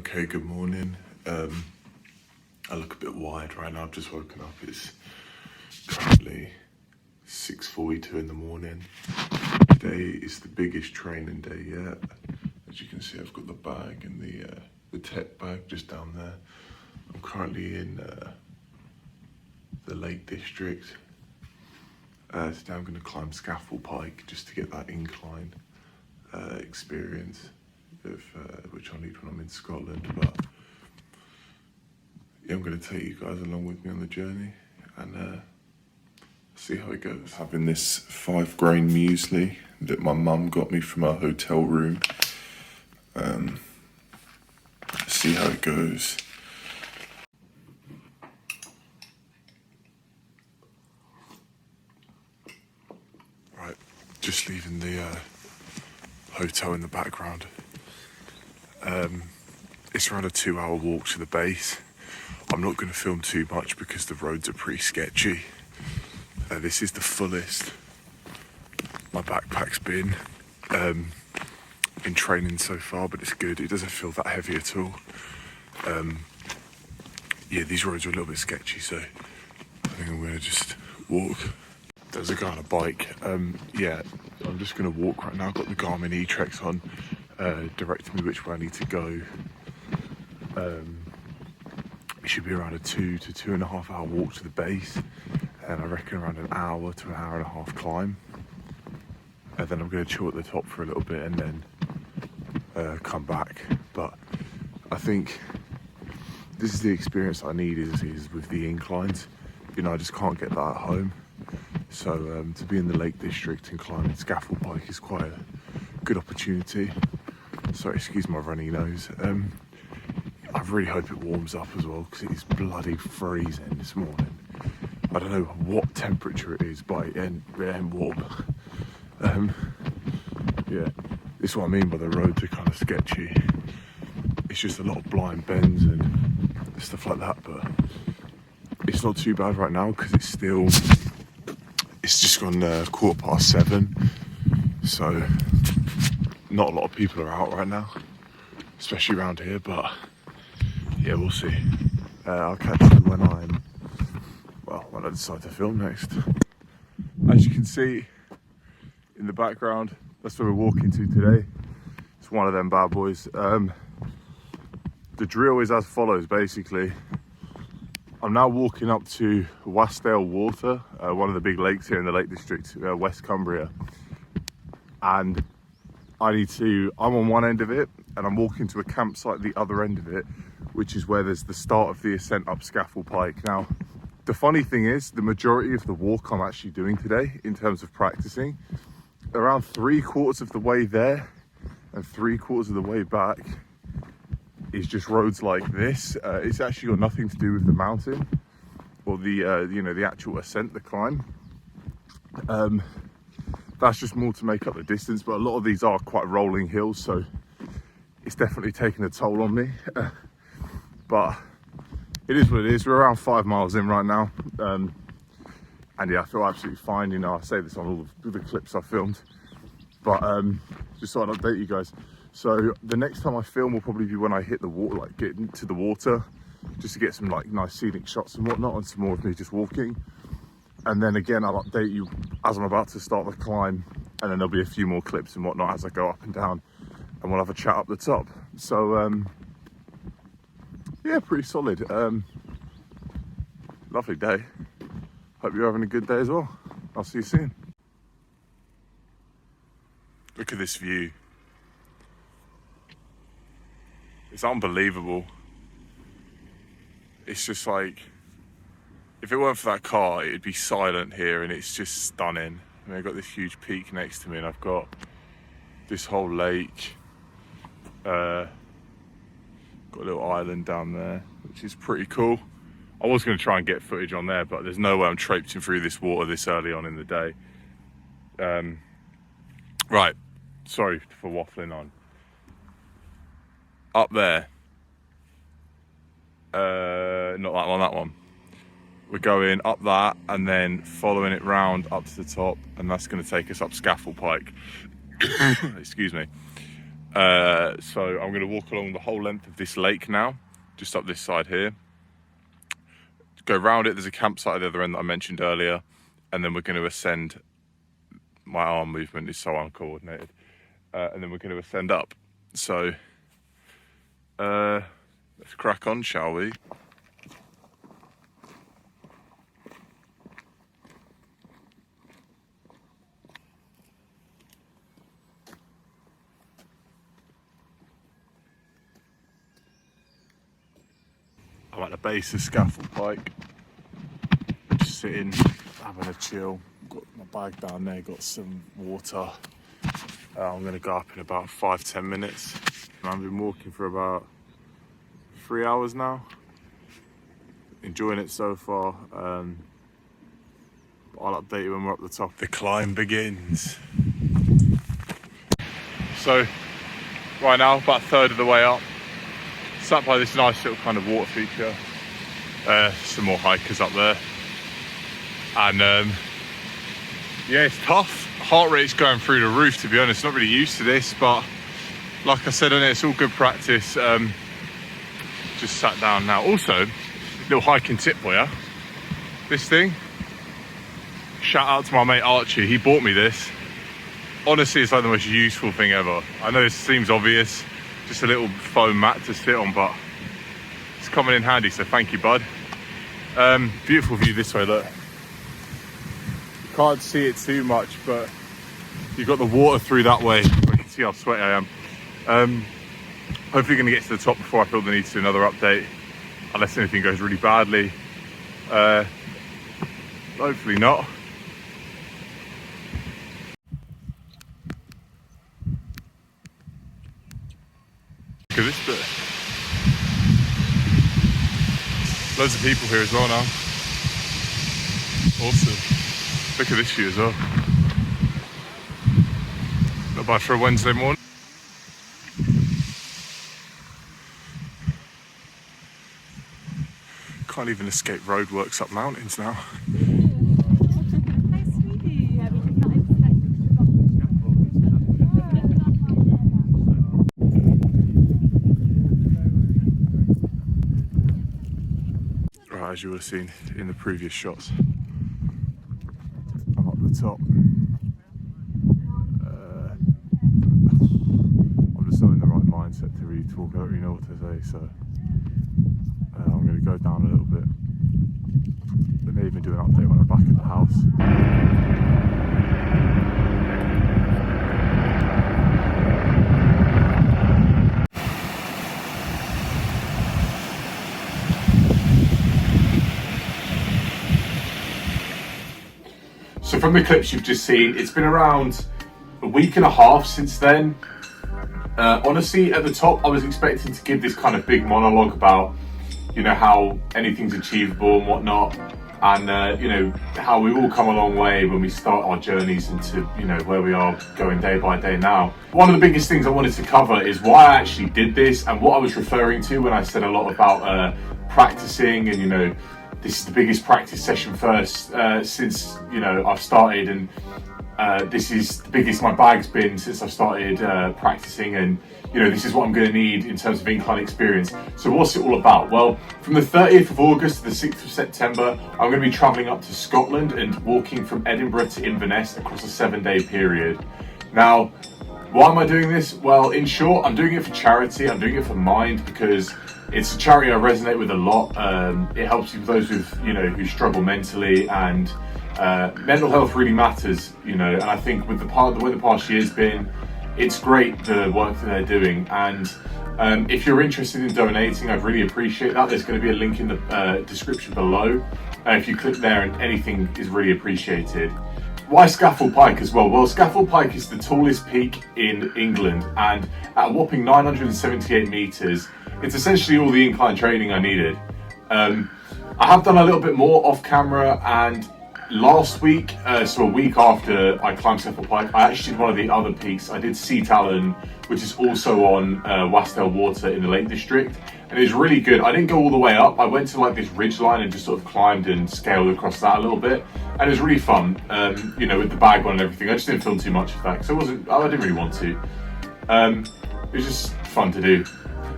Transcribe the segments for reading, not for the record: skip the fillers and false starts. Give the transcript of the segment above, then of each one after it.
Okay, good morning. I look a bit wired right now. I've just woken up. It's currently 6:42 in the morning. Today is the biggest training day yet. As you can see, I've got the bag and the tech bag just down there. I'm currently in the Lake District. Today I'm going to climb Scafell Pike just to get that incline experience of which I need when I'm in Scotland. But yeah, I'm going to take you guys along with me on the journey and see how it goes. Having this 5-grain muesli that my mum got me from our hotel room. See how it goes. Right, just leaving the hotel in the background. It's around a 2-hour walk to the base. I'm not going to film too much because the roads are pretty sketchy. This is the fullest my backpack's been in training so far, but it's good. It doesn't feel that heavy at all. Yeah, these roads are a little bit sketchy, so I think I'm going to just walk. There's a guy on a bike. Yeah, I'm just going to walk right now. I've got the Garmin e-Treks on, directing me which way I need to go. It should be around a 2 to 2.5 hour walk to the base, and I reckon around an hour to an hour and a half climb. And then I'm going to chill at the top for a little bit and then come back. But I think this is the experience I need is with the inclines. You know, I just can't get that at home. So to be in the Lake District and climbing Scafell Pike is quite a good opportunity. Sorry, excuse my runny nose. I really hope it warms up as well because it is bloody freezing this morning. I don't know what temperature it is, but it ain't warm. Yeah, this is what I mean by the roads are kind of sketchy. It's just a lot of blind bends and stuff like that, but it's not too bad right now because it's just gone 7:15, so not a lot of people are out right now, especially around here, but yeah, we'll see. I'll catch you when I decide to film next. As you can see in the background, that's where we're walking to today. It's one of them bad boys. The drill is as follows, basically. I'm now walking up to Wasdale Water, one of the big lakes here in the Lake District, West Cumbria. And I'm on one end of it, and I'm walking to a campsite at the other end of it, which is where there's the start of the ascent up Scafell Pike. Now, the funny thing is, the majority of the walk I'm actually doing today, in terms of practicing, around 3/4 of the way there and 3/4 of the way back is just roads like this. It's actually got nothing to do with the mountain or the actual ascent, the climb. That's just more to make up the distance, but a lot of these are quite rolling hills, so it's definitely taking a toll on me. But it is what it is. We're around 5 miles in right now, and yeah, I feel absolutely fine. You know, I say this on all the clips I filmed, but just so I'd update you guys. So the next time I film will probably be when I hit the water, like get into the water, just to get some like nice scenic shots and whatnot, and some more of me just walking. And then again, I'll update you as I'm about to start the climb, and then there'll be a few more clips and whatnot as I go up and down, and we'll have a chat up the top. So yeah, pretty solid. Lovely day. Hope you're having a good day as well. I'll see you soon. Look at this view. It's unbelievable. It's just like, if it weren't for that car, it'd be silent here, and it's just stunning. I mean, I've got this huge peak next to me, and I've got this whole lake. Got a little island down there, which is pretty cool. I was going to try and get footage on there, but there's no way I'm traipsing through this water this early on in the day. Right, sorry for waffling on. Up there, not that one, that one. We're going up that and then following it round up to the top, and that's going to take us up Scafell Pike. Excuse me. So I'm going to walk along the whole length of this lake now, just up this side here. Go round it, there's a campsite at the other end that I mentioned earlier, and then we're going to ascend. My arm movement is so uncoordinated. And then we're going to ascend up. So let's crack on, shall we? I'm at the base of Scafell Pike, just sitting, having a chill. Got my bag down there, got some water. I'm going to go up in about 5-10 minutes. I've been walking for about 3 hours now. Enjoying it so far. I'll update you when we're up the top. The climb begins. So right now, about a third of the way up. Sat by this nice little kind of water feature. Some more hikers up there. And yeah, it's tough. Heart rate's going through the roof, to be honest. Not really used to this, but like I said on it, it's all good practice. Just sat down now. Also, little hiking tip for you. This thing, shout out to my mate Archie, he bought me this. Honestly, it's like the most useful thing ever. I know this seems obvious, just a little foam mat to sit on, but it's coming in handy, so thank you, bud. Beautiful view this way, look. You can't see it too much, but you've got the water through that way. You can see how sweaty I am. Hopefully going to get to the top before I feel the need to do another update, unless anything goes really badly. Hopefully not. Look at this bit. Loads of people here as well now. Awesome. Look at this view as well. Not bad for a Wednesday morning. Can't even escape roadworks up mountains now. Right, as you would have seen in the previous shots, I'm up the top. I'm just not in the right mindset to really talk. I don't really know what to say, so I'm going to go down a little bit. I may even do an update when I'm back at the house. So from the clips you've just seen, it's been around a week and a half since then. Honestly, at the top, I was expecting to give this kind of big monologue about, you know, how anything's achievable and whatnot, and you know, how we all come a long way when we start our journeys into, you know, where we are going day by day now. One of the biggest things I wanted to cover is why I actually did this and what I was referring to when I said a lot about practicing, and, you know, this is the biggest practice session first since, you know, I've started, and this is the biggest my bag's been since I've started practicing, and, you know, this is what I'm going to need in terms of incline experience. So what's it all about? Well, from the 30th of August to the 6th of September, I'm going to be travelling up to Scotland and walking from Edinburgh to Inverness across a 7-day period. Now, why am I doing this? Well, in short, I'm doing it for charity. I'm doing it for Mind, because it's a charity I resonate with a lot. It helps those with, you know, who struggle mentally, and mental health really matters, you know. And I think with the way the past year's been, it's great the work that they're doing. And if you're interested in donating, I'd really appreciate that. There's going to be a link in the description below. If you click there, and anything is really appreciated. Why Scafell Pike as well? Well, Scafell Pike is the tallest peak in England, and at a whopping 978 metres, it's essentially all the incline training I needed. I have done a little bit more off camera, and last week, so a week after I climbed Scafell Pike, I actually did one of the other peaks. I did Sea Talon, which is also on Wasdale Water in the Lake District, and it was really good. I didn't go all the way up. I went to like this ridge line and just sort of climbed and scaled across that a little bit, and it was really fun. You know, with the bag on and everything. I just didn't film too much of that because I didn't really want to. was just fun to do.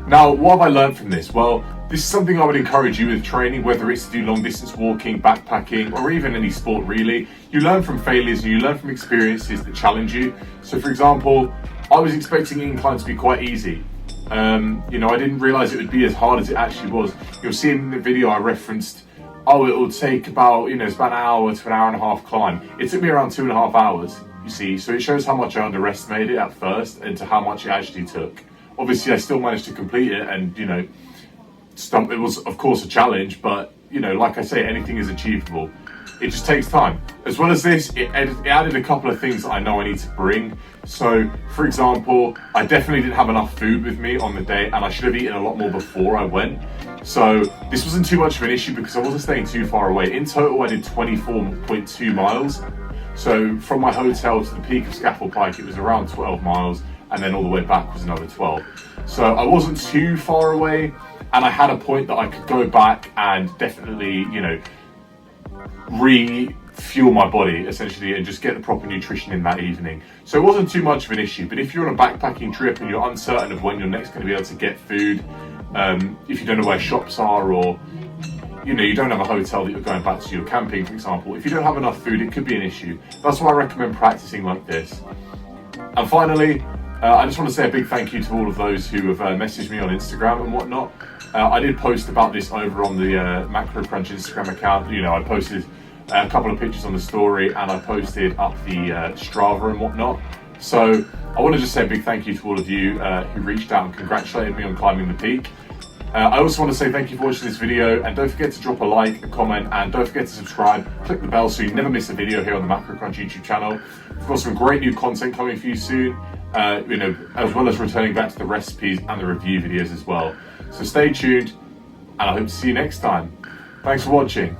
Now, what have I learned from this? Well, this is something I would encourage you with training, whether it's to do long distance walking, backpacking, or even any sport really. You learn from failures and you learn from experiences that challenge you. So for example, I was expecting incline to be quite easy. You know, I didn't realize it would be as hard as it actually was. You'll see in the video I referenced, oh, it will take about, you know, it's about an hour to an hour and a half climb. It took me around 2.5 hours, you see. So it shows how much I underestimated it at first and to how much it actually took. Obviously, I still managed to complete it, and you know, it was of course a challenge, but you know, like I say, anything is achievable. It just takes time. As well as this, it added a couple of things that I know I need to bring. So, for example, I definitely didn't have enough food with me on the day, and I should have eaten a lot more before I went. So this wasn't too much of an issue because I wasn't staying too far away. In total, I did 24.2 miles. So from my hotel to the peak of Scafell Pike, it was around 12 miles. And then all the way back was another 12. So I wasn't too far away, and I had a point that I could go back and definitely, you know, refuel my body essentially and just get the proper nutrition in that evening. So it wasn't too much of an issue. But if you're on a backpacking trip and you're uncertain of when you're next going to be able to get food, if you don't know where shops are, or you know, you don't have a hotel that you're going back to, your camping, for example, if you don't have enough food, it could be an issue. That's why I recommend practicing like this. And finally, I just want to say a big thank you to all of those who have messaged me on Instagram and whatnot. I did post about this over on the Macro Crunch Instagram account. You know, I posted a couple of pictures on the story, and I posted up the Strava and whatnot. So I want to just say a big thank you to all of you who reached out and congratulated me on climbing the peak. I also want to say thank you for watching this video, and don't forget to drop a like, a comment, and don't forget to subscribe. Click the bell so you never miss a video here on the Macro Crunch YouTube channel. We've got some great new content coming for you soon. You know, as well as returning back to the recipes and the review videos as well. So stay tuned, and I hope to see you next time. Thanks for watching.